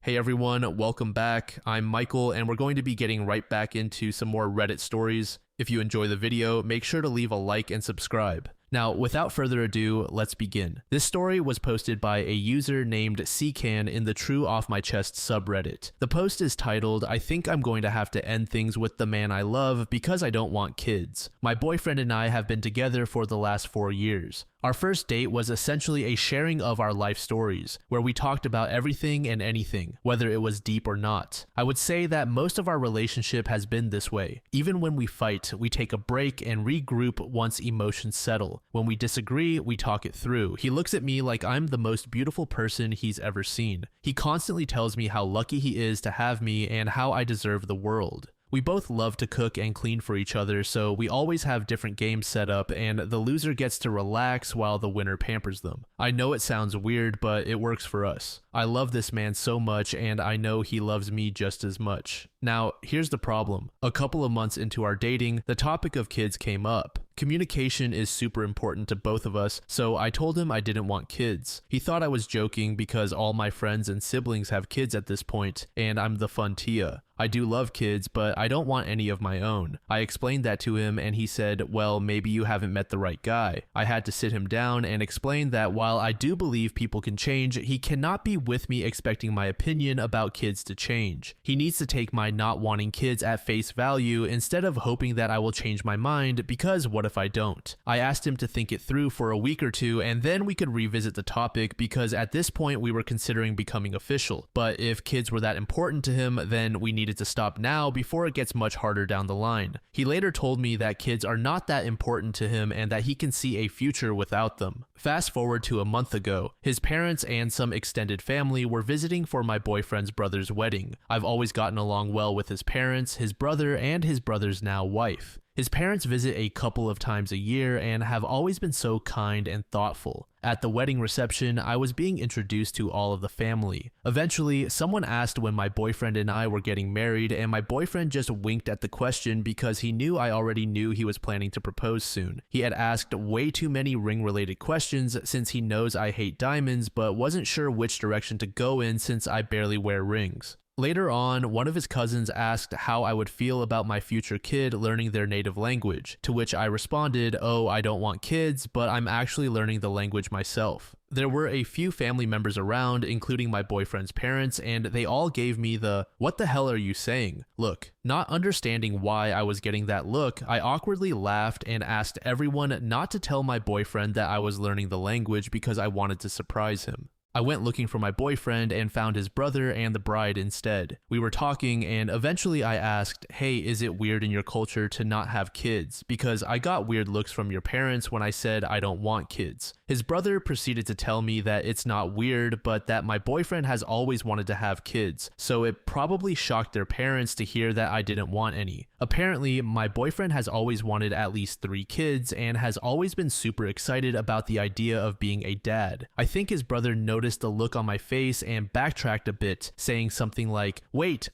Hey everyone, welcome back. I'm Michael and we're going to be getting right back into some more Reddit stories. If you enjoy the video, make sure to leave a like and subscribe. Now, without further ado, let's begin. This story was posted by a user named CCan in the True Off My Chest subreddit. The post is titled, "I think I'm going to have to end things with the man I love because I don't want kids. My boyfriend and I have been together for the last 4 years. Our first date was essentially a sharing of our life stories, where we talked about everything and anything, whether it was deep or not. I would say that most of our relationship has been this way. Even when we fight, we take a break and regroup once emotions settle. When we disagree, we talk it through. He looks at me like I'm the most beautiful person he's ever seen. He constantly tells me how lucky he is to have me and how I deserve the world. We both love to cook and clean for each other, so we always have different games set up, and the loser gets to relax while the winner pampers them. I know it sounds weird, but it works for us. I love this man so much, and I know he loves me just as much." Now, here's the problem. A couple of months into our dating, the topic of kids came up. Communication is super important to both of us, so I told him I didn't want kids. He thought I was joking because all my friends and siblings have kids at this point, and I'm the fun Tia. I do love kids, but I don't want any of my own. I explained that to him and he said, well, maybe you haven't met the right guy. I had to sit him down and explain that while I do believe people can change, he cannot be with me expecting my opinion about kids to change. He needs to take my not wanting kids at face value instead of hoping that I will change my mind, because what if I don't? I asked him to think it through for a week or two and then we could revisit the topic, because at this point we were considering becoming official. But if kids were that important to him, then we needed to stop now before it gets much harder down the line. He later told me that kids are not that important to him and that he can see a future without them. Fast forward to a month ago, his parents and some extended family were visiting for my boyfriend's brother's wedding. I've always gotten along well with his parents, his brother, and his brother's now wife. His parents visit a couple of times a year and have always been so kind and thoughtful. At the wedding reception, I was being introduced to all of the family. Eventually, someone asked when my boyfriend and I were getting married, and my boyfriend just winked at the question because he knew I already knew he was planning to propose soon. He had asked way too many ring-related questions since he knows I hate diamonds, but wasn't sure which direction to go in since I barely wear rings. Later on, one of his cousins asked how I would feel about my future kid learning their native language, to which I responded, "Oh, I don't want kids, but I'm actually learning the language myself." There were a few family members around, including my boyfriend's parents, and they all gave me the "what the hell are you saying?" look. Not understanding why I was getting that look, I awkwardly laughed and asked everyone not to tell my boyfriend that I was learning the language because I wanted to surprise him. I went looking for my boyfriend and found his brother and the bride instead. We were talking and eventually I asked, "Hey, is it weird in your culture to not have kids? Because I got weird looks from your parents when I said I don't want kids." His brother proceeded to tell me that it's not weird, but that my boyfriend has always wanted to have kids, so it probably shocked their parents to hear that I didn't want any. Apparently, my boyfriend has always wanted at least 3 kids and has always been super excited about the idea of being a dad. I think his brother noticed the look on my face and backtracked a bit, saying something like, "Wait,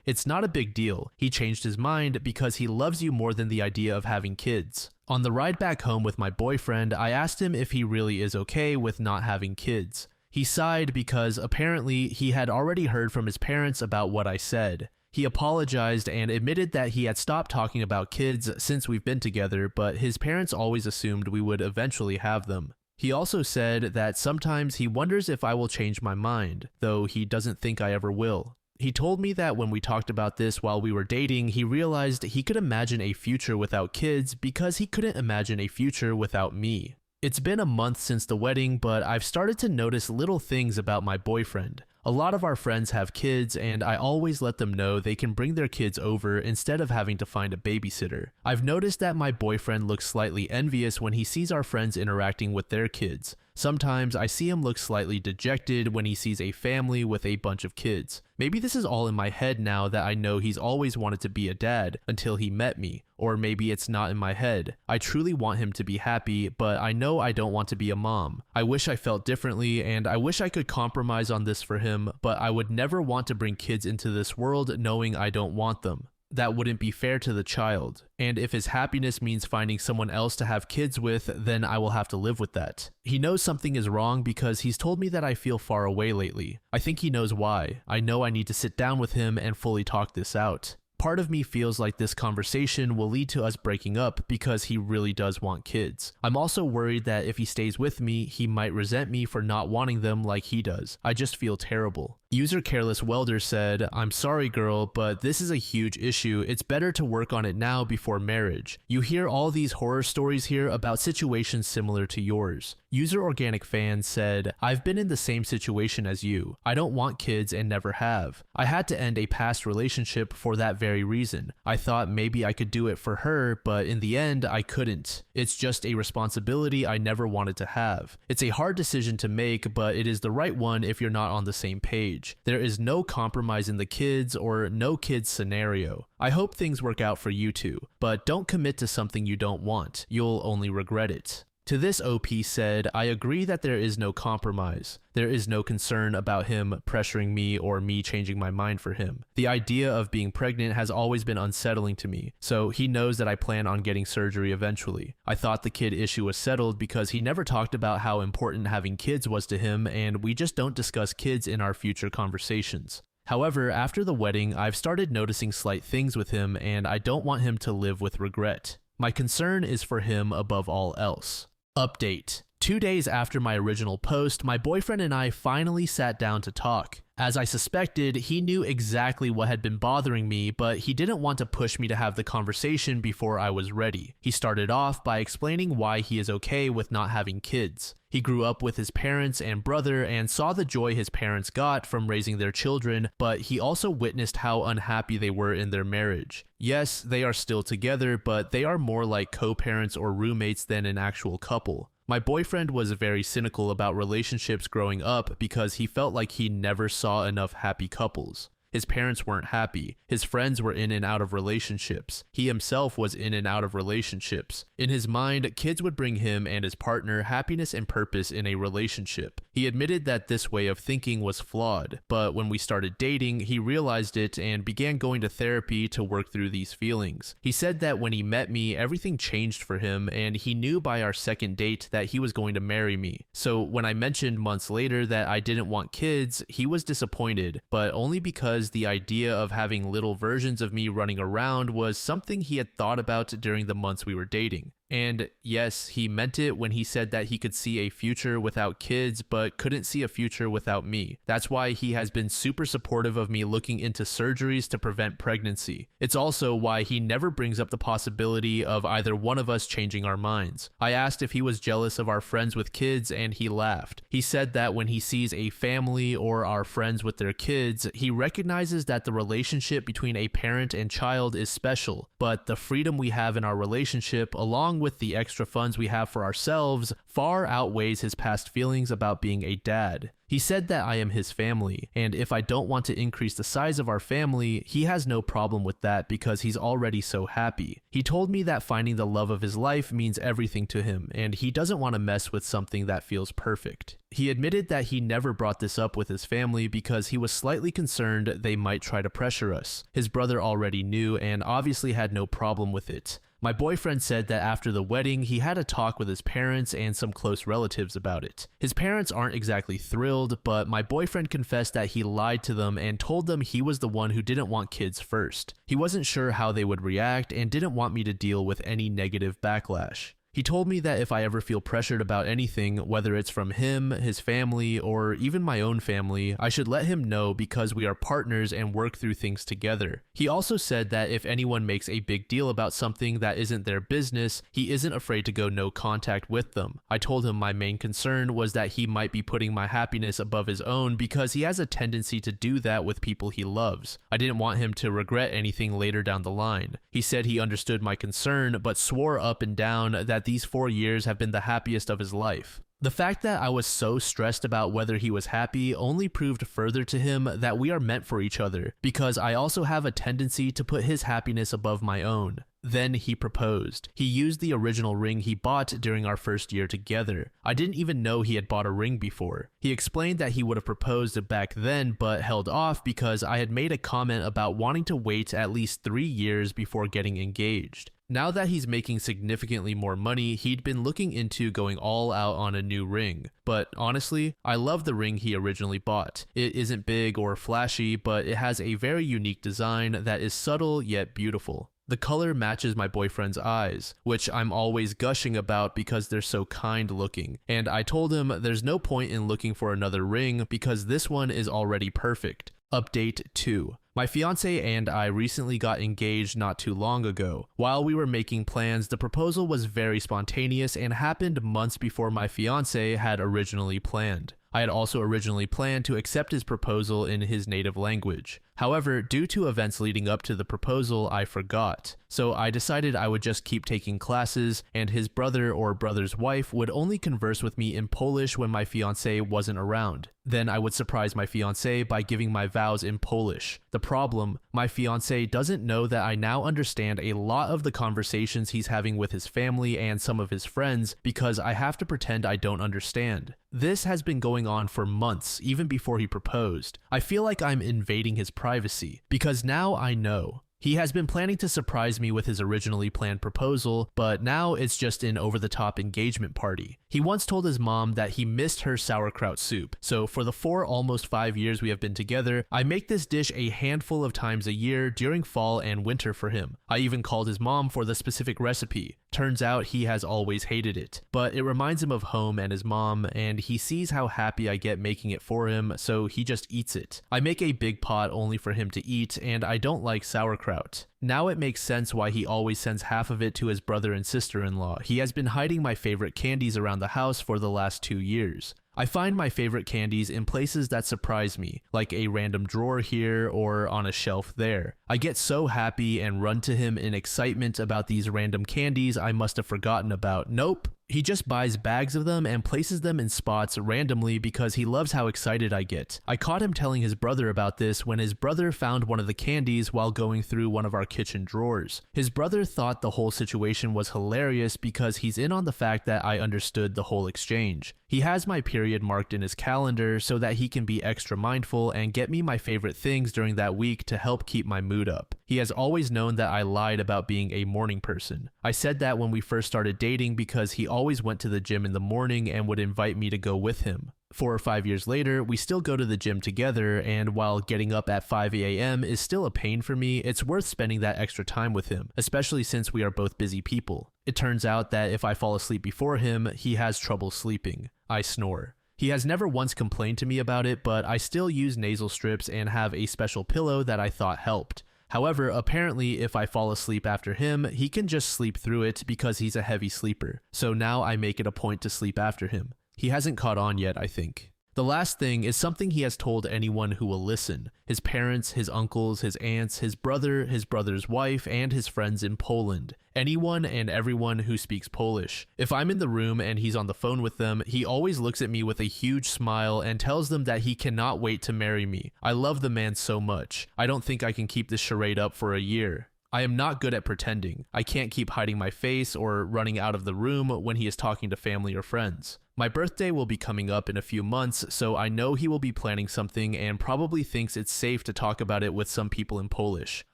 it's not a big deal. He changed his mind because he loves you more than the idea of having kids." On the ride back home with my boyfriend, I asked him if he really is okay with not having kids. He sighed because apparently he had already heard from his parents about what I said. He apologized and admitted that he had stopped talking about kids since we've been together, but his parents always assumed we would eventually have them. He also said that sometimes he wonders if I will change my mind, though he doesn't think I ever will. He told me that when we talked about this while we were dating, he realized he could imagine a future without kids because he couldn't imagine a future without me. It's been a month since the wedding, but I've started to notice little things about my boyfriend. A lot of our friends have kids, and I always let them know they can bring their kids over instead of having to find a babysitter. I've noticed that my boyfriend looks slightly envious when he sees our friends interacting with their kids. Sometimes I see him look slightly dejected when he sees a family with a bunch of kids. Maybe this is all in my head now that I know he's always wanted to be a dad until he met me, or maybe it's not in my head. I truly want him to be happy, but I know I don't want to be a mom. I wish I felt differently, and I wish I could compromise on this for him, but I would never want to bring kids into this world knowing I don't want them. that wouldn't be fair to the child. And if his happiness means finding someone else to have kids with, then I will have to live with that. He knows something is wrong because he's told me that I feel far away lately. I think he knows why. I know I need to sit down with him and fully talk this out. Part of me feels like this conversation will lead to us breaking up because he really does want kids. I'm also worried that if he stays with me, he might resent me for not wanting them like he does. I just feel terrible. User Careless Welder said, "I'm sorry girl, but this is a huge issue. It's better to work on it now before marriage. You hear all these horror stories here about situations similar to yours." User Organic Fan said, "I've been in the same situation as you. I don't want kids and never have. I had to end a past relationship for that very reason. I thought maybe I could do it for her, but in the end, I couldn't. It's just a responsibility I never wanted to have. It's a hard decision to make, but it is the right one if you're not on the same page. There is no compromise in the kids or no kids scenario. I hope things work out for you two, but don't commit to something you don't want. You'll only regret it." To this, OP said, "I agree that there is no compromise. There is no concern about him pressuring me or me changing my mind for him. The idea of being pregnant has always been unsettling to me, so he knows that I plan on getting surgery eventually. I thought the kid issue was settled because he never talked about how important having kids was to him, and we just don't discuss kids in our future conversations. However, after the wedding, I've started noticing slight things with him, and I don't want him to live with regret. My concern is for him above all else." Update. 2 days after my original post, my boyfriend and I finally sat down to talk. As I suspected, he knew exactly what had been bothering me, but he didn't want to push me to have the conversation before I was ready. He started off by explaining why he is okay with not having kids. He grew up with his parents and brother and saw the joy his parents got from raising their children, but he also witnessed how unhappy they were in their marriage. Yes, they are still together, but they are more like co-parents or roommates than an actual couple. My boyfriend was very cynical about relationships growing up because he felt like he never saw enough happy couples. His parents weren't happy. His friends were in and out of relationships. He himself was in and out of relationships. In his mind, kids would bring him and his partner happiness and purpose in a relationship. He admitted that this way of thinking was flawed, but when we started dating, he realized it and began going to therapy to work through these feelings. He said that when he met me, everything changed for him, and he knew by our second date that he was going to marry me. So when I mentioned months later that I didn't want kids, he was disappointed, but only because the idea of having little versions of me running around was something he had thought about during the months we were dating. And yes, he meant it when he said that he could see a future without kids, but couldn't see a future without me. That's why he has been super supportive of me looking into surgeries to prevent pregnancy. It's also why he never brings up the possibility of either one of us changing our minds. I asked if he was jealous of our friends with kids, and he laughed. He said that when he sees a family or our friends with their kids, he recognizes that the relationship between a parent and child is special, but the freedom we have in our relationship, along with the extra funds we have for ourselves, far outweighs his past feelings about being a dad. He said that I am his family, and if I don't want to increase the size of our family, he has no problem with that because he's already so happy. He told me that finding the love of his life means everything to him, and he doesn't want to mess with something that feels perfect. He admitted that he never brought this up with his family because he was slightly concerned they might try to pressure us. His brother already knew and obviously had no problem with it. My boyfriend said that after the wedding, he had a talk with his parents and some close relatives about it. His parents aren't exactly thrilled, but my boyfriend confessed that he lied to them and told them he was the one who didn't want kids first. He wasn't sure how they would react and didn't want me to deal with any negative backlash. He told me that if I ever feel pressured about anything, whether it's from him, his family, or even my own family, I should let him know because we are partners and work through things together. He also said that if anyone makes a big deal about something that isn't their business, he isn't afraid to go no contact with them. I told him my main concern was that he might be putting my happiness above his own because he has a tendency to do that with people he loves. I didn't want him to regret anything later down the line. He said he understood my concern, but swore up and down that these 4 years have been the happiest of his life. The fact that I was so stressed about whether he was happy only proved further to him that we are meant for each other, because I also have a tendency to put his happiness above my own. Then he proposed. He used the original ring he bought during our first year together. I didn't even know he had bought a ring before. He explained that he would have proposed back then but held off because I had made a comment about wanting to wait at least 3 years before getting engaged. Now that he's making significantly more money, he'd been looking into going all out on a new ring. But honestly, I love the ring he originally bought. It isn't big or flashy, but it has a very unique design that is subtle yet beautiful. The color matches my boyfriend's eyes, which I'm always gushing about because they're so kind looking, and I told him there's no point in looking for another ring because this one is already perfect. Update 2. My fiance and I recently got engaged not too long ago. While we were making plans, the proposal was very spontaneous and happened months before my fiance had originally planned. I had also originally planned to accept his proposal in his native language. However, due to events leading up to the proposal, I forgot. So I decided I would just keep taking classes, and his brother or brother's wife would only converse with me in Polish when my fiance wasn't around. Then I would surprise my fiance by giving my vows in Polish. The problem, my fiance doesn't know that I now understand a lot of the conversations he's having with his family and some of his friends because I have to pretend I don't understand. This has been going on for months, even before he proposed. I feel like I'm invading his privacy, because now I know. He has been planning to surprise me with his originally planned proposal, but now it's just an over-the-top engagement party. He once told his mom that he missed her sauerkraut soup, so for the almost 5 years we have been together, I make this dish a handful of times a year during fall and winter for him. I even called his mom for the specific recipe. Turns out he has always hated it, but it reminds him of home and his mom, and he sees how happy I get making it for him, so he just eats it. I make a big pot only for him to eat, and I don't like sauerkraut. Now it makes sense why he always sends half of it to his brother and sister-in-law. He has been hiding my favorite candies around the house for the last 2 years. I find my favorite candies in places that surprise me, like a random drawer here or on a shelf there. I get so happy and run to him in excitement about these random candies I must have forgotten about. Nope. He just buys bags of them and places them in spots randomly because he loves how excited I get. I caught him telling his brother about this when his brother found one of the candies while going through one of our kitchen drawers. His brother thought the whole situation was hilarious because he's in on the fact that I understood the whole exchange. He has my period marked in his calendar so that he can be extra mindful and get me my favorite things during that week to help keep my mood up. He has always known that I lied about being a morning person. I said that when we first started dating because he always went to the gym in the morning and would invite me to go with him. 4 or 5 years later, we still go to the gym together, and while getting up at 5 a.m. is still a pain for me, it's worth spending that extra time with him, especially since we are both busy people. It turns out that if I fall asleep before him, he has trouble sleeping. I snore. He has never once complained to me about it, but I still use nasal strips and have a special pillow that I thought helped. However, apparently if I fall asleep after him, he can just sleep through it because he's a heavy sleeper. So now I make it a point to sleep after him. He hasn't caught on yet, I think. The last thing is something he has told anyone who will listen. His parents, his uncles, his aunts, his brother, his brother's wife, and his friends in Poland. Anyone and everyone who speaks Polish. If I'm in the room and he's on the phone with them, he always looks at me with a huge smile and tells them that he cannot wait to marry me. I love the man so much. I don't think I can keep this charade up for a year. I am not good at pretending. I can't keep hiding my face or running out of the room when he is talking to family or friends. My birthday will be coming up in a few months, so I know he will be planning something and probably thinks it's safe to talk about it with some people in Polish.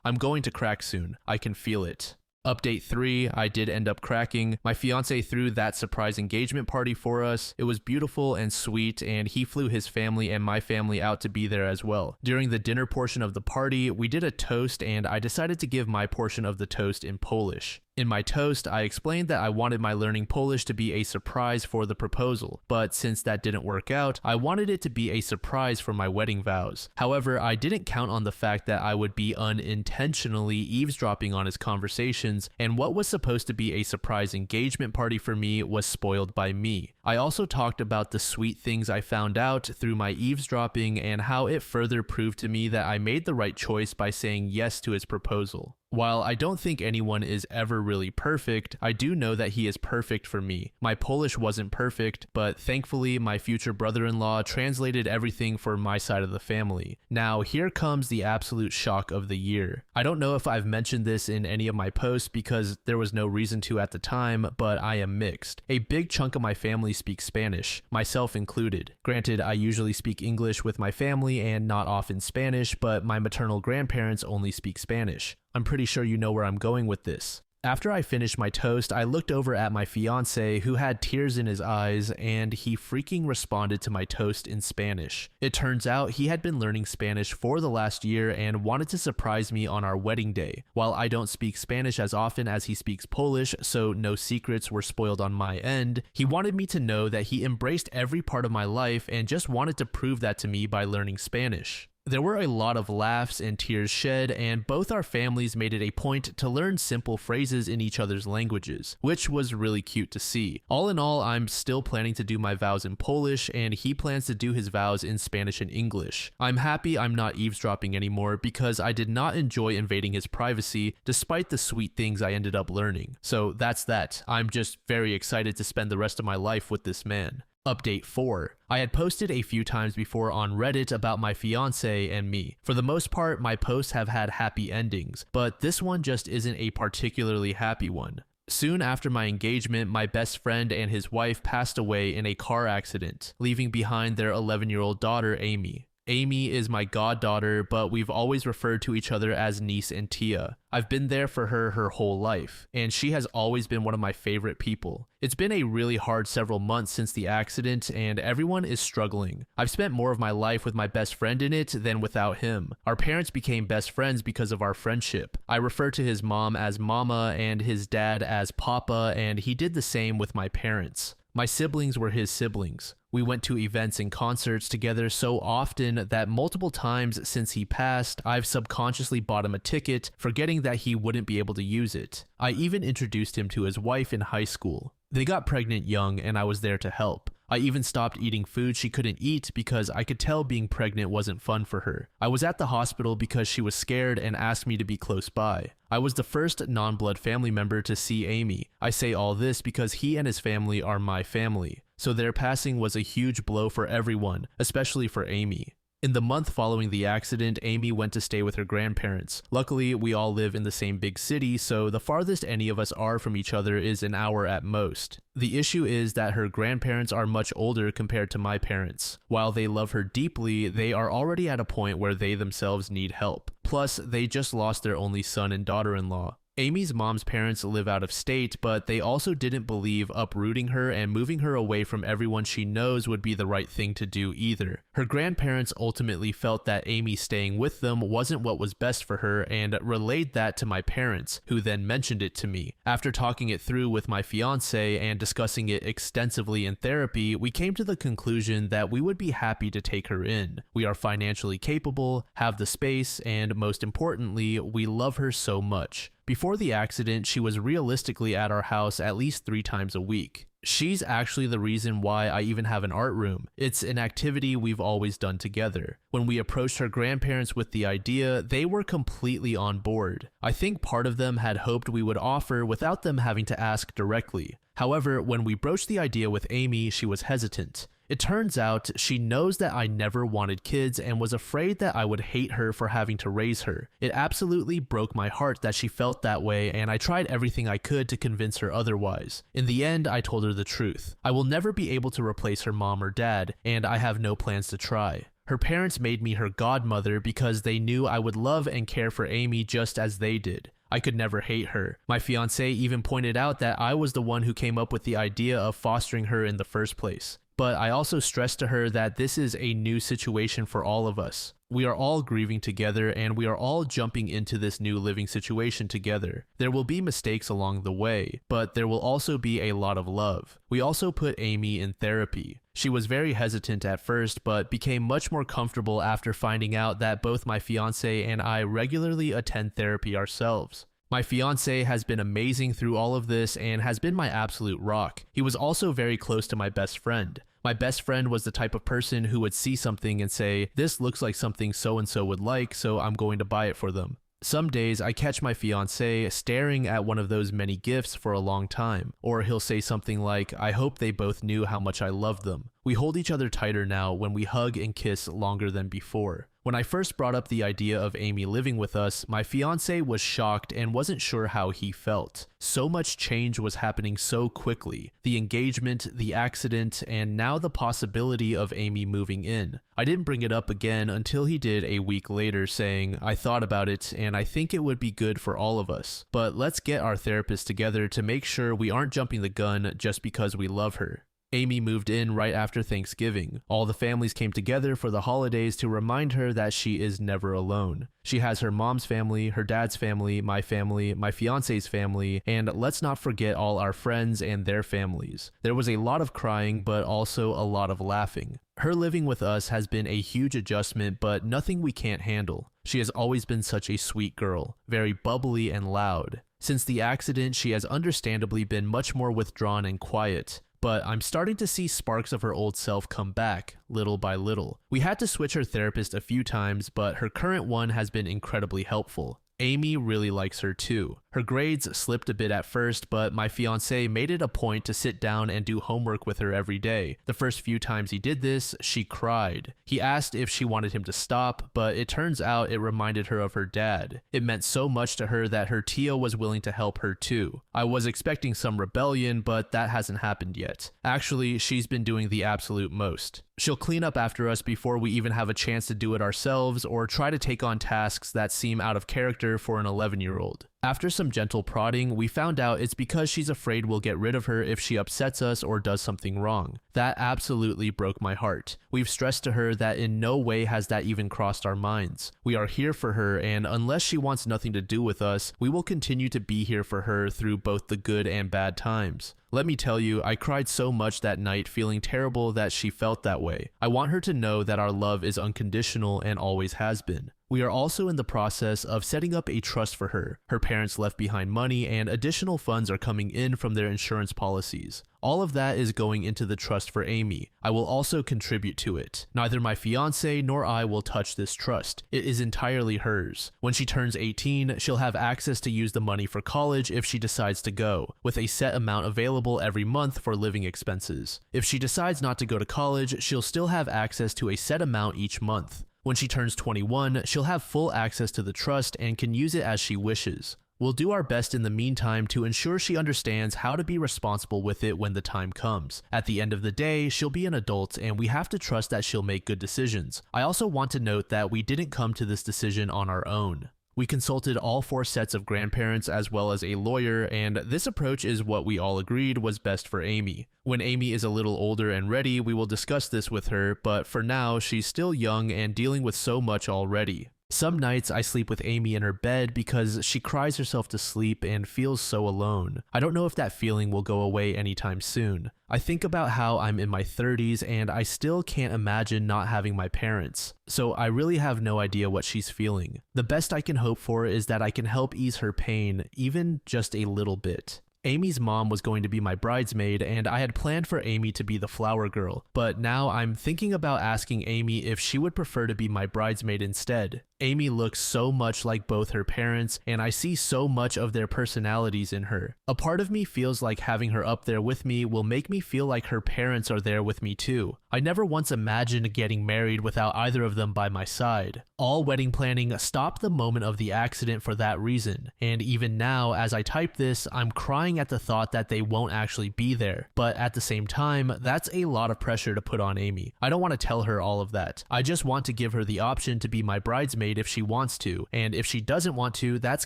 I'm going to crack soon. I can feel it. Update 3, I did end up cracking. My fiance threw that surprise engagement party for us. It was beautiful and sweet, and he flew his family and my family out to be there as well. During the dinner portion of the party, we did a toast, and I decided to give my portion of the toast in Polish. In my toast, I explained that I wanted my learning Polish to be a surprise for the proposal, but since that didn't work out, I wanted it to be a surprise for my wedding vows. However, I didn't count on the fact that I would be unintentionally eavesdropping on his conversations, and what was supposed to be a surprise engagement party for me was spoiled by me. I also talked about the sweet things I found out through my eavesdropping and how it further proved to me that I made the right choice by saying yes to his proposal. While I don't think anyone is ever really perfect, I do know that he is perfect for me. My Polish wasn't perfect, but thankfully my future brother-in-law translated everything for my side of the family. Now here comes the absolute shock of the year. I don't know if I've mentioned this in any of my posts because there was no reason to at the time, but I am mixed. A big chunk of my family speaks Spanish, myself included. Granted, I usually speak English with my family and not often Spanish, but my maternal grandparents only speak Spanish. I'm pretty sure you know where I'm going with this. After I finished my toast, I looked over at my fiance who had tears in his eyes, and he freaking responded to my toast in Spanish. It turns out he had been learning Spanish for the last year and wanted to surprise me on our wedding day. While I don't speak Spanish as often as he speaks Polish, so no secrets were spoiled on my end, he wanted me to know that he embraced every part of my life and just wanted to prove that to me by learning Spanish. There were a lot of laughs and tears shed, and both our families made it a point to learn simple phrases in each other's languages, which was really cute to see. All in all, I'm still planning to do my vows in Polish, and he plans to do his vows in Spanish and English. I'm happy I'm not eavesdropping anymore because I did not enjoy invading his privacy despite the sweet things I ended up learning. So that's that. I'm just very excited to spend the rest of my life with this man. Update 4. I had posted a few times before on Reddit about my fiance and me. For the most part, my posts have had happy endings, but this one just isn't a particularly happy one. Soon after my engagement, my best friend and his wife passed away in a car accident, leaving behind their 11-year-old daughter, Amy. Amy is my goddaughter, but we've always referred to each other as niece and tia. I've been there for her whole life, and she has always been one of my favorite people. It's been a really hard several months since the accident, and everyone is struggling. I've spent more of my life with my best friend in it than without him. Our parents became best friends because of our friendship. I refer to his mom as Mama and his dad as Papa, and he did the same with my parents. My siblings were his siblings. We went to events and concerts together so often that multiple times since he passed, I've subconsciously bought him a ticket, forgetting that he wouldn't be able to use it. I even introduced him to his wife in high school. They got pregnant young, and I was there to help. I even stopped eating food she couldn't eat because I could tell being pregnant wasn't fun for her. I was at the hospital because she was scared and asked me to be close by. I was the first non-blood family member to see Amy. I say all this because he and his family are my family. So their passing was a huge blow for everyone, especially for Amy. In the month following the accident, Amy went to stay with her grandparents. Luckily, we all live in the same big city, so the farthest any of us are from each other is an hour at most. The issue is that her grandparents are much older compared to my parents. While they love her deeply, they are already at a point where they themselves need help. Plus, they just lost their only son and daughter-in-law. Amy's mom's parents live out of state, but they also didn't believe uprooting her and moving her away from everyone she knows would be the right thing to do either. Her grandparents ultimately felt that Amy staying with them wasn't what was best for her and relayed that to my parents, who then mentioned it to me. After talking it through with my fiance and discussing it extensively in therapy, we came to the conclusion that we would be happy to take her in. We are financially capable, have the space, and most importantly, we love her so much. Before the accident, she was realistically at our house at least 3 times a week. She's actually the reason why I even have an art room. It's an activity we've always done together. When we approached her grandparents with the idea, they were completely on board. I think part of them had hoped we would offer without them having to ask directly. However, when we broached the idea with Amy, she was hesitant. It turns out she knows that I never wanted kids and was afraid that I would hate her for having to raise her. It absolutely broke my heart that she felt that way, and I tried everything I could to convince her otherwise. In the end, I told her the truth. I will never be able to replace her mom or dad, and I have no plans to try. Her parents made me her godmother because they knew I would love and care for Amy just as they did. I could never hate her. My fiance even pointed out that I was the one who came up with the idea of fostering her in the first place. But I also stressed to her that this is a new situation for all of us. We are all grieving together, and we are all jumping into this new living situation together. There will be mistakes along the way, but there will also be a lot of love. We also put Amy in therapy. She was very hesitant at first, but became much more comfortable after finding out that both my fiance and I regularly attend therapy ourselves. My fiance has been amazing through all of this and has been my absolute rock. He was also very close to my best friend. My best friend was the type of person who would see something and say, "This looks like something so-and-so would like, so I'm going to buy it for them." Some days I catch my fiance staring at one of those many gifts for a long time, or he'll say something like, "I hope they both knew how much I loved them." We hold each other tighter now when we hug and kiss longer than before. When I first brought up the idea of Amy living with us, my fiance was shocked and wasn't sure how he felt. So much change was happening so quickly. The engagement, the accident, and now the possibility of Amy moving in. I didn't bring it up again until he did a week later, saying, "I thought about it and I think it would be good for all of us. But let's get our therapist together to make sure we aren't jumping the gun just because we love her." Amy moved in right after Thanksgiving. All the families came together for the holidays to remind her that she is never alone. She has her mom's family, her dad's family, my fiance's family, and let's not forget all our friends and their families. There was a lot of crying, but also a lot of laughing. Her living with us has been a huge adjustment, but nothing we can't handle. She has always been such a sweet girl, very bubbly and loud. Since the accident, she has understandably been much more withdrawn and quiet. But I'm starting to see sparks of her old self come back, little by little. We had to switch her therapist a few times, but her current one has been incredibly helpful. Amy really likes her too. Her grades slipped a bit at first, but my fiance made it a point to sit down and do homework with her every day. The first few times he did this, she cried. He asked if she wanted him to stop, but it turns out it reminded her of her dad. It meant so much to her that her Tio was willing to help her too. I was expecting some rebellion, but that hasn't happened yet. Actually, she's been doing the absolute most. She'll clean up after us before we even have a chance to do it ourselves, or try to take on tasks that seem out of character for an 11-year-old. After some gentle prodding, we found out it's because she's afraid we'll get rid of her if she upsets us or does something wrong. That absolutely broke my heart. We've stressed to her that in no way has that even crossed our minds. We are here for her, and unless she wants nothing to do with us, we will continue to be here for her through both the good and bad times. Let me tell you, I cried so much that night, feeling terrible that she felt that way. I want her to know that our love is unconditional and always has been. We are also in the process of setting up a trust for her. Her parents left behind money and additional funds are coming in from their insurance policies. All of that is going into the trust for Amy. I will also contribute to it. Neither my fiance nor I will touch this trust. It is entirely hers. When she turns 18, she'll have access to use the money for college if she decides to go, with a set amount available every month for living expenses. If she decides not to go to college, she'll still have access to a set amount each month. When she turns 21, she'll have full access to the trust and can use it as she wishes. We'll do our best in the meantime to ensure she understands how to be responsible with it when the time comes. At the end of the day, she'll be an adult and we have to trust that she'll make good decisions. I also want to note that we didn't come to this decision on our own. We consulted all 4 sets of grandparents as well as a lawyer, and this approach is what we all agreed was best for Amy. When Amy is a little older and ready, we will discuss this with her, but for now, she's still young and dealing with so much already. Some nights I sleep with Amy in her bed because she cries herself to sleep and feels so alone. I don't know if that feeling will go away anytime soon. I think about how I'm in my 30s and I still can't imagine not having my parents, so I really have no idea what she's feeling. The best I can hope for is that I can help ease her pain, even just a little bit. Amy's mom was going to be my bridesmaid, and I had planned for Amy to be the flower girl, but now I'm thinking about asking Amy if she would prefer to be my bridesmaid instead. Amy looks so much like both her parents, and I see so much of their personalities in her. A part of me feels like having her up there with me will make me feel like her parents are there with me too. I never once imagined getting married without either of them by my side. All wedding planning stopped the moment of the accident for that reason, and even now, as I type this, I'm crying at the thought that they won't actually be there. But at the same time, that's a lot of pressure to put on Amy. I don't want to tell her all of that. I just want to give her the option to be my bridesmaid if she wants to, and if she doesn't want to, that's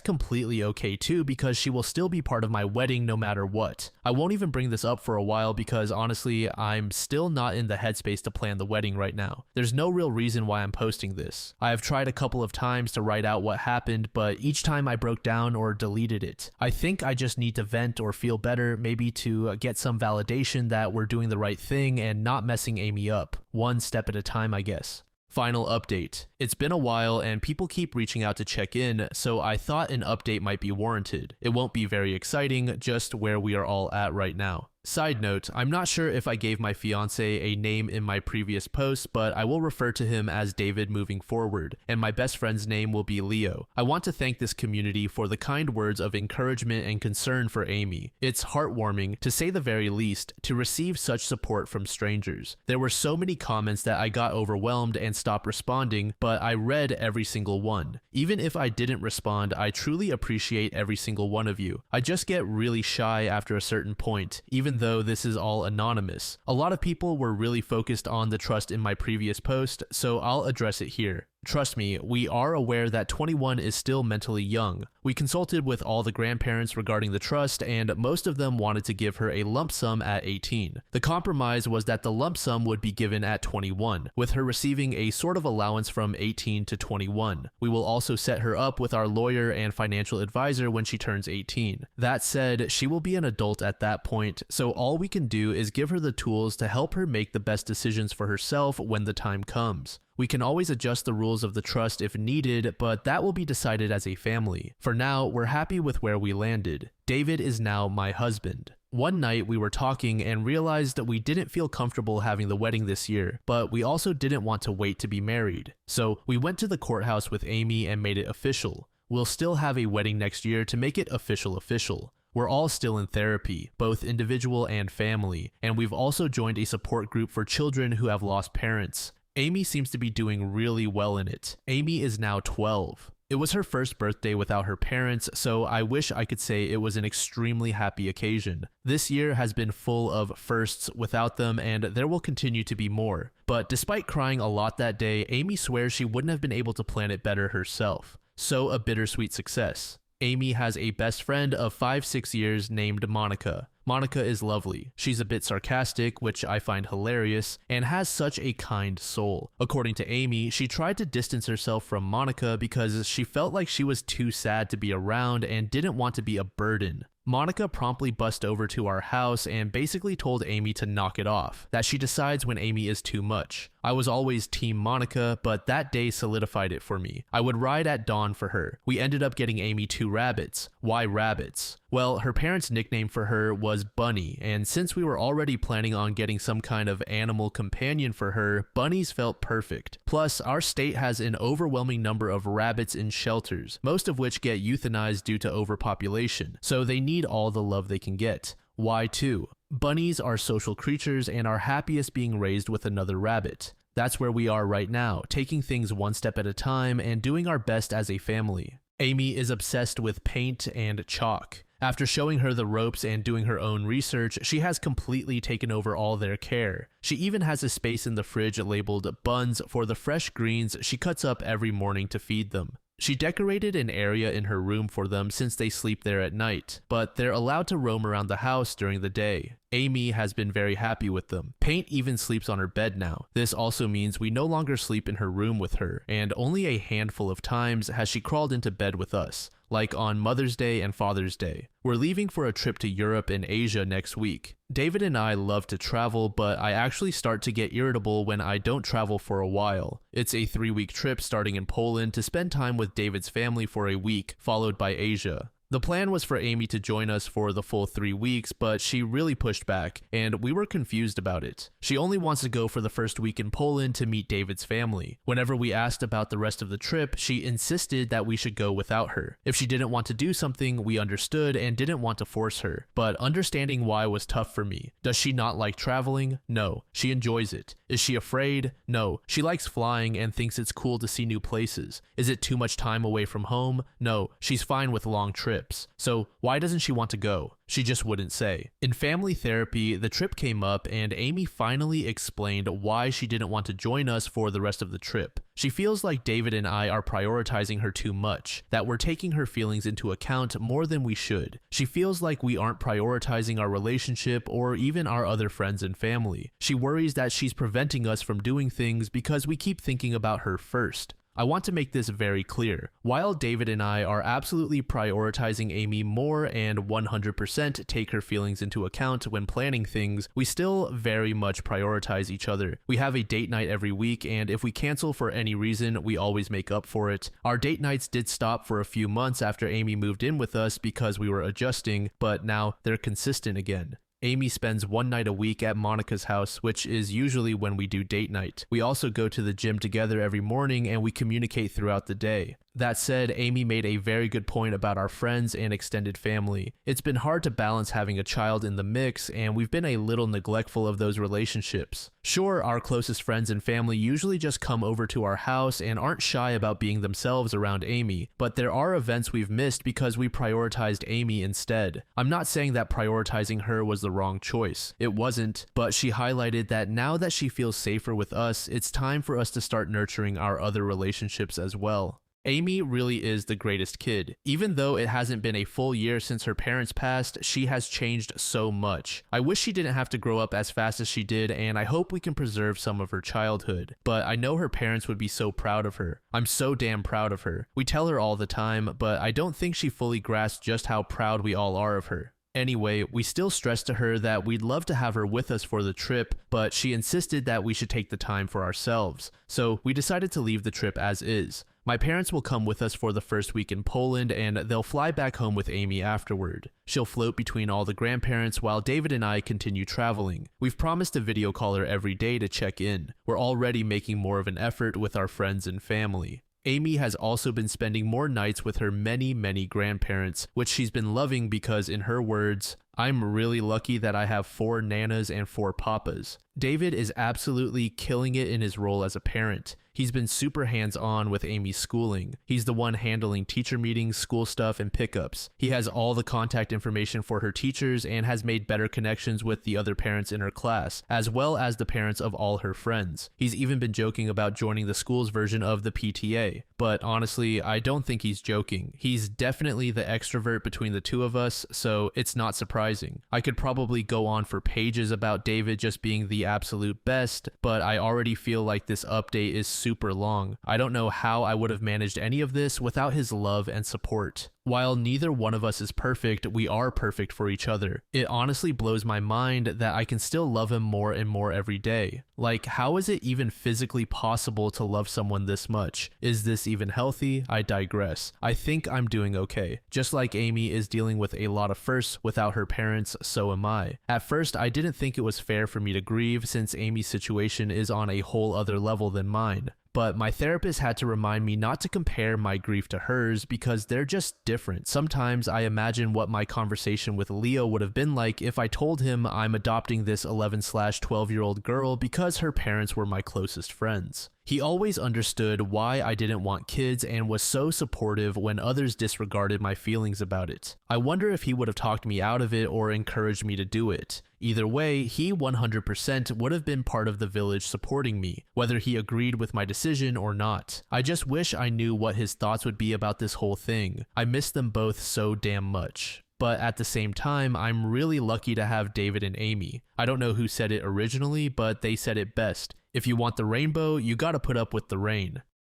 completely okay too, because she will still be part of my wedding no matter what. I won't even bring this up for a while because honestly, I'm still not in the headspace to plan the wedding right now. There's no real reason why I'm posting this. I have tried a couple of times to write out what happened, but each time I broke down or deleted it. I think I just need to vent or feel better, maybe to get some validation that we're doing the right thing and not messing Amy up. One step at a time, I guess. Final update. It's been a while and people keep reaching out to check in, so I thought an update might be warranted. It won't be very exciting, just where we are all at right now. Side note, I'm not sure if I gave my fiance a name in my previous post, but I will refer to him as David moving forward, and my best friend's name will be Leo. I want to thank this community for the kind words of encouragement and concern for Amy. It's heartwarming, to say the very least, to receive such support from strangers. There were so many comments that I got overwhelmed and stopped responding, but I read every single one. Even if I didn't respond, I truly appreciate every single one of you. I just get really shy after a certain point, even though this is all anonymous. A lot of people were really focused on the trust in my previous post, so I'll address it here. Trust me, we are aware that 21 is still mentally young. We consulted with all the grandparents regarding the trust, and most of them wanted to give her a lump sum at 18. The compromise was that the lump sum would be given at 21, with her receiving a sort of allowance from 18 to 21. We will also set her up with our lawyer and financial advisor when she turns 18. That said, she will be an adult at that point, so all we can do is give her the tools to help her make the best decisions for herself when the time comes. We can always adjust the rules of the trust if needed, but that will be decided as a family. For now, we're happy with where we landed. David is now my husband. One night we were talking and realized that we didn't feel comfortable having the wedding this year, but we also didn't want to wait to be married. So we went to the courthouse with Amy and made it official. We'll still have a wedding next year to make it official. We're all still in therapy, both individual and family, and we've also joined a support group for children who have lost parents. Amy seems to be doing really well in it. Amy is now 12. It was her first birthday without her parents, so I wish I could say it was an extremely happy occasion. This year has been full of firsts without them, and there will continue to be more. But despite crying a lot that day, Amy swears she wouldn't have been able to plan it better herself. So a bittersweet success. Amy has a best friend of 5-6 years named Monica. Monica is lovely. She's a bit sarcastic, which I find hilarious, and has such a kind soul. According to Amy, she tried to distance herself from Monica because she felt like she was too sad to be around and didn't want to be a burden. Monica promptly bussed over to our house and basically told Amy to knock it off, that she decides when Amy is too much. I was always team Monica, but that day solidified it for me. I would ride at dawn for her. We ended up getting Amy 2 rabbits. Why rabbits? Well, her parents' nickname for her was Bunny, and since we were already planning on getting some kind of animal companion for her, bunnies felt perfect. Plus, our state has an overwhelming number of rabbits in shelters, most of which get euthanized due to overpopulation, so they need all the love they can get. Why too? Bunnies are social creatures and are happiest being raised with another rabbit. That's where we are right now, taking things one step at a time and doing our best as a family. Amy is obsessed with paint and chalk. After showing her the ropes and doing her own research, she has completely taken over all their care. She even has a space in the fridge labeled buns for the fresh greens she cuts up every morning to feed them. She decorated an area in her room for them since they sleep there at night, but they're allowed to roam around the house during the day. Amy has been very happy with them. Paint even sleeps on her bed now. This also means we no longer sleep in her room with her, and only a handful of times has she crawled into bed with us, like on Mother's Day and Father's Day. We're leaving for a trip to Europe and Asia next week. David and I love to travel, but I actually start to get irritable when I don't travel for a while. It's a 3-week trip starting in Poland to spend time with David's family for a week, followed by Asia. The plan was for Amy to join us for the full 3 weeks, but she really pushed back, and we were confused about it. She only wants to go for the first week in Poland to meet David's family. Whenever we asked about the rest of the trip, she insisted that we should go without her. If she didn't want to do something, we understood and didn't want to force her. But understanding why was tough for me. Does she not like traveling? No. She enjoys it. Is she afraid? No. She likes flying and thinks it's cool to see new places. Is it too much time away from home? No. She's fine with long trips. So why doesn't she want to go? She just wouldn't say. In family therapy, the trip came up and Amy finally explained why she didn't want to join us for the rest of the trip. She feels like David and I are prioritizing her too much, that we're taking her feelings into account more than we should. She feels like we aren't prioritizing our relationship or even our other friends and family. She worries that she's preventing us from doing things because we keep thinking about her first. I want to make this very clear. While David and I are absolutely prioritizing Amy more and 100% take her feelings into account when planning things, we still very much prioritize each other. We have a date night every week, and if we cancel for any reason, we always make up for it. Our date nights did stop for a few months after Amy moved in with us because we were adjusting, but now they're consistent again. Amy spends one night a week at Monica's house, which is usually when we do date night. We also go to the gym together every morning and we communicate throughout the day. That said, Amy made a very good point about our friends and extended family. It's been hard to balance having a child in the mix, and we've been a little neglectful of those relationships. Sure, our closest friends and family usually just come over to our house and aren't shy about being themselves around Amy, but there are events we've missed because we prioritized Amy instead. I'm not saying that prioritizing her was the wrong choice. It wasn't, but she highlighted that now that she feels safer with us, it's time for us to start nurturing our other relationships as well. Amy really is the greatest kid. Even though it hasn't been a full year since her parents passed, she has changed so much. I wish she didn't have to grow up as fast as she did, and I hope we can preserve some of her childhood. But I know her parents would be so proud of her. I'm so damn proud of her. We tell her all the time, but I don't think she fully grasps just how proud we all are of her. Anyway, we still stressed to her that we'd love to have her with us for the trip, but she insisted that we should take the time for ourselves. So we decided to leave the trip as is. My parents will come with us for the first week in Poland, and they'll fly back home with Amy afterward. She'll float between all the grandparents while David and I continue traveling. We've promised to video call her every day to check in. We're already making more of an effort with our friends and family. Amy has also been spending more nights with her many grandparents, which she's been loving because, in her words, "I'm really lucky that I have 4 nanas and 4 papas." David is absolutely killing it in his role as a parent. He's been super hands-on with Amy's schooling. He's the one handling teacher meetings, school stuff, and pickups. He has all the contact information for her teachers and has made better connections with the other parents in her class, as well as the parents of all her friends. He's even been joking about joining the school's version of the PTA. But honestly, I don't think he's joking. He's definitely the extrovert between the two of us, so it's not surprising. I could probably go on for pages about David just being the absolute best, but I already feel like this update is super long. I don't know how I would have managed any of this without his love and support. While neither one of us is perfect, we are perfect for each other. It honestly blows my mind that I can still love him more and more every day. Like, how is it even physically possible to love someone this much? Is this even healthy? I digress. I think I'm doing okay. Just like Amy is dealing with a lot of firsts without her parents, so am I. At first, I didn't think it was fair for me to grieve since Amy's situation is on a whole other level than mine. But my therapist had to remind me not to compare my grief to hers because they're just different. Sometimes I imagine what my conversation with Leo would have been like if I told him I'm adopting this 11/12-year-old girl because her parents were my closest friends. He always understood why I didn't want kids and was so supportive when others disregarded my feelings about it. I wonder if he would have talked me out of it or encouraged me to do it. Either way, he 100% would have been part of the village supporting me, whether he agreed with my decision or not. I just wish I knew what his thoughts would be about this whole thing. I miss them both so damn much. But at the same time, I'm really lucky to have David and Amy. I don't know who said it originally, but they said it best. If you want the rainbow, you gotta put up with the rain.